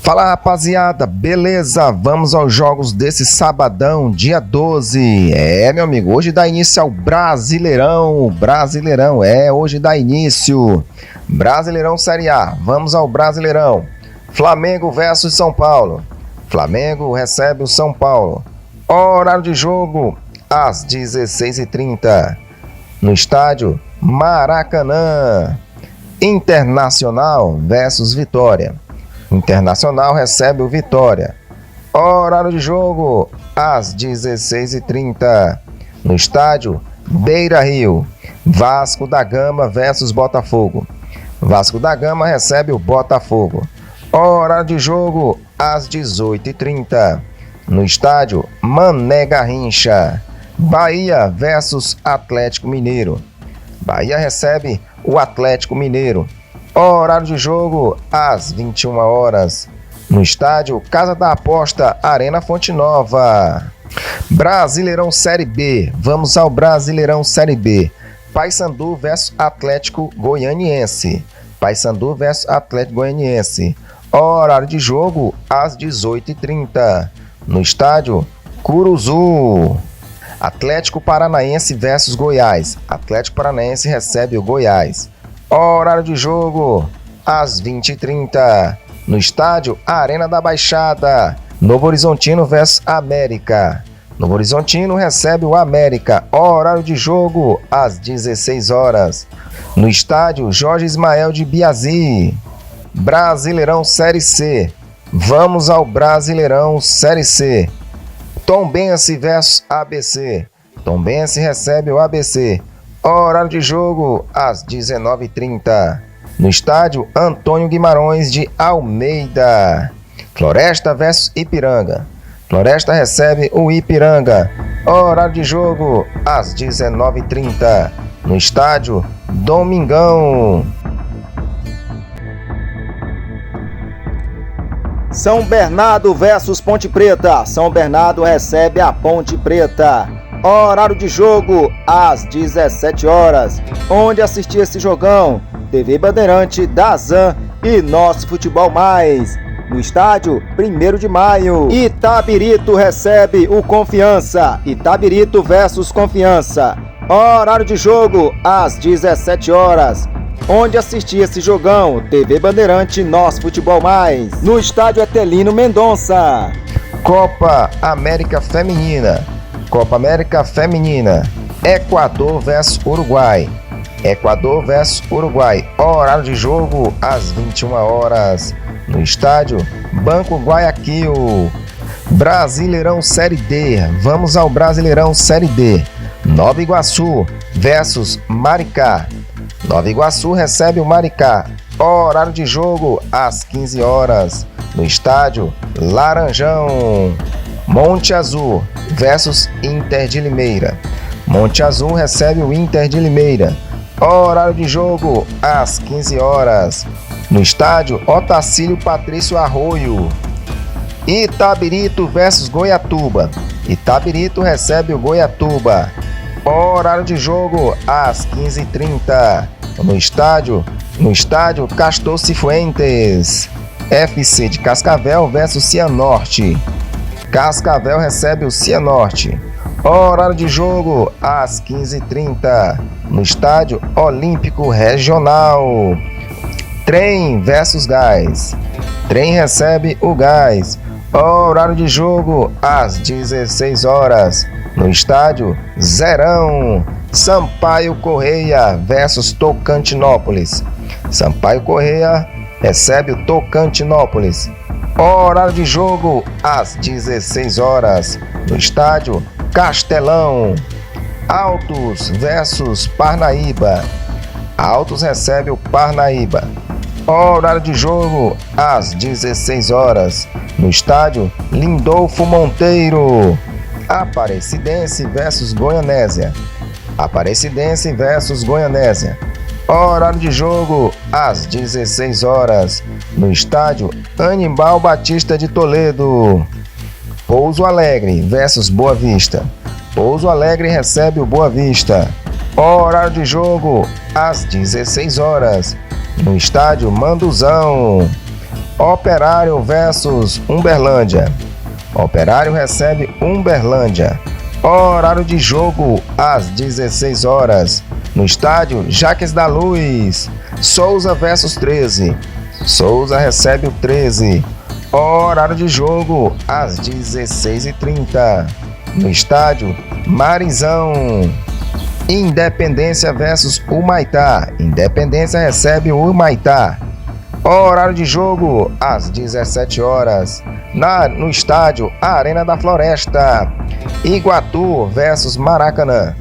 Fala, rapaziada, beleza? Vamos aos jogos desse sabadão, dia 12. Meu amigo, hoje dá início ao Brasileirão. Hoje dá início. Brasileirão Série A, vamos ao Brasileirão. Flamengo versus São Paulo. Flamengo recebe o São Paulo. Horário de jogo, às 16h30. No estádio Maracanã. Internacional versus Vitória. Internacional recebe o Vitória. Horário de jogo, às 16h30. No estádio Beira-Rio. Vasco da Gama versus Botafogo. Vasco da Gama recebe o Botafogo. Horário de jogo, às 18h30. No estádio Mané Garrincha. Bahia versus Atlético Mineiro. Bahia recebe o Atlético Mineiro. Horário de jogo, às 21 horas. No estádio Casa da Aposta, Arena Fonte Nova. Brasileirão Série B. Vamos ao Brasileirão Série B. Paysandu versus Atlético Goianiense. Paysandu versus Atlético Goianiense. Horário de jogo, às 18h30. No estádio Curuzu. Atlético Paranaense versus Goiás. Atlético Paranaense recebe o Goiás. Horário de jogo, às 20h30. No estádio Arena da Baixada. Novo Horizontino versus América. Novo Horizontino recebe o América. Horário de jogo, às 16 horas. No estádio Jorge Ismael de Biasi. Brasileirão Série C. Vamos ao Brasileirão Série C. Tombense versus ABC. Tombense recebe o ABC. Horário de jogo, às 19h30. No estádio Antônio Guimarães de Almeida. Floresta versus Ipiranga. Floresta recebe o Ipiranga. Horário de jogo, às 19h30. No estádio Domingão. São Bernardo versus Ponte Preta. São Bernardo recebe a Ponte Preta. Horário de jogo, às 17 horas. Onde assistir esse jogão? TV Bandeirante, Dazan e Nosso Futebol Mais. No estádio 1º de Maio. Itabirito recebe o Confiança. Itabirito versus Confiança. Horário de jogo, às 17 horas. Onde assistir esse jogão? TV Bandeirante, Nosso Futebol Mais. No estádio Etelino Mendonça. Copa América Feminina. Copa América Feminina. Equador versus Uruguai. Equador versus Uruguai. Horário de jogo, às 21 horas. No estádio Banco Guayaquil. Brasileirão Série D. Vamos ao Brasileirão Série D. Nova Iguaçu versus Maricá. Nova Iguaçu recebe o Maricá. Horário de jogo, às 15 horas. No estádio Laranjão. Monte Azul versus Inter de Limeira. Monte Azul recebe o Inter de Limeira. Horário de jogo, às 15 horas. No estádio Otacílio Patrício Arroio. Itabirito versus Goiatuba. Itabirito recebe o Goiatuba. Horário de jogo, às 15h30. No estádio Castor Cifuentes. FC de Cascavel versus Cianorte. Cascavel recebe o Cianorte. Horário de jogo, às 15h30. No estádio Olímpico Regional. Trem versus Gás. Trem recebe o Gás. Horário de jogo, às 16 horas. No estádio Zerão. Sampaio Correia versus Tocantinópolis. Sampaio Correia recebe o Tocantinópolis. Horário de jogo, às 16 horas. No estádio Castelão. Altos versus Parnaíba. Altos recebe o Parnaíba. Horário de jogo, às 16 horas. No estádio Lindolfo Monteiro. Aparecidense versus Goianésia. Aparecidense versus Goianésia. Horário de jogo, às 16 horas. No estádio Anibal Batista de Toledo. Pouso Alegre versus Boa Vista. Pouso Alegre recebe o Boa Vista. Horário de jogo, às 16 horas. No estádio Manduzão. Operário versus Uberlândia. Operário recebe Uberlândia. Horário de jogo às 16 horas. No estádio Jaques da Luz. Souza versus 13. Souza recebe o 13. Horário de jogo às 16h30. No estádio Marizão. Independência versus Humaitá. Independência recebe o Humaitá. Horário de jogo às 17 horas. No estádio Arena da Floresta. Iguatu versus Maracanã.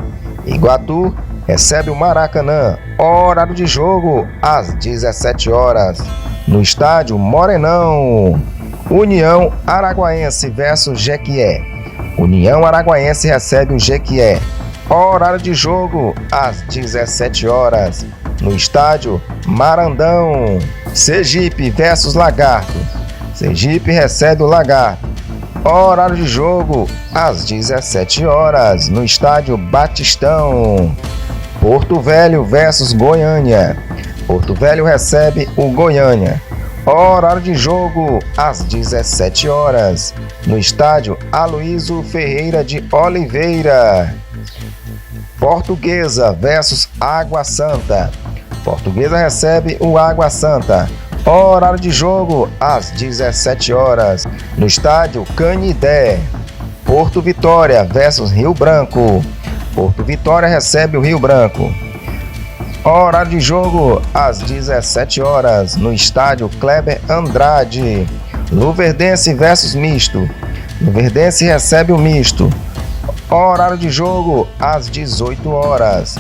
Iguatu recebe o Maracanã. Horário de jogo às 17 horas. No estádio Morenão. União Araguaense versus Jequié. União Araguaense recebe o Jequié. Horário de jogo às 17 horas. No estádio Marandão. Sergipe versus Lagarto. Sergipe recebe o Lagarto. Horário de jogo às 17 horas. No estádio Batistão. Porto Velho versus Goiânia. Porto Velho recebe o Goiânia. Horário de jogo às 17 horas. No estádio Aloísio Ferreira de Oliveira. Portuguesa versus Água Santa. Portuguesa recebe o Água Santa. Horário de jogo às 17 horas. No estádio Canidé. Porto Vitória versus Rio Branco. Porto Vitória recebe o Rio Branco. Horário de jogo às 17 horas. No estádio Kleber Andrade. Luverdense versus Misto. Luverdense recebe o Misto. Horário de jogo às 18 horas.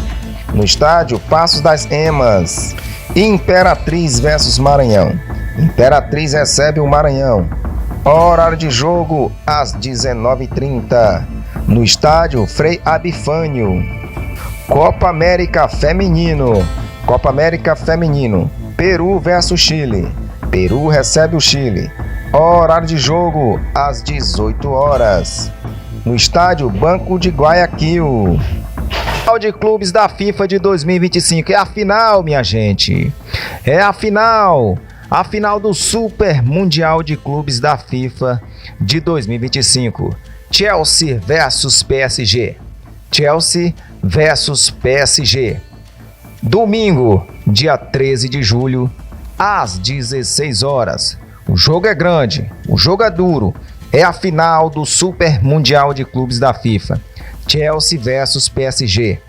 No estádio Passos das Emas. Imperatriz versus Maranhão. Imperatriz recebe o Maranhão. Horário de jogo às 19h30. No estádio Frei Abifânio. Copa América Feminino. Copa América Feminino. Peru versus Chile. Peru recebe o Chile. Horário de jogo às 18 horas. No estádio Banco de Guayaquil. Final de clubes da FIFA de 2025. É a final, minha gente. É a final. A final do Super Mundial de Clubes da FIFA de 2025. Chelsea versus PSG. Chelsea versus PSG. Domingo, dia 13 de julho, às 16 horas. O jogo é grande, o jogo é duro. É a final do Super Mundial de Clubes da FIFA. Chelsea versus PSG.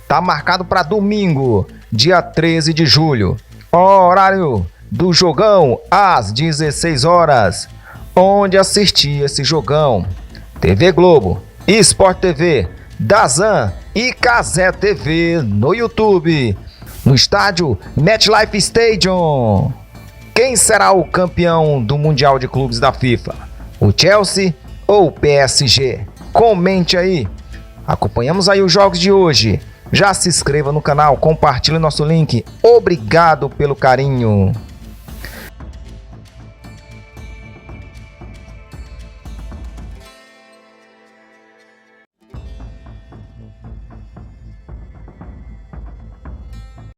Tá marcado para domingo, dia 13 de julho. Horário do jogão às 16 horas. Onde assistir esse jogão? TV Globo, Sport TV, Dazan e Cazé TV no YouTube. No estádio MetLife Stadium. Quem será o campeão do Mundial de Clubes da FIFA? O Chelsea ou o PSG? Comente aí. Acompanhamos aí os jogos de hoje. Já se inscreva no canal, compartilhe nosso link. Obrigado pelo carinho.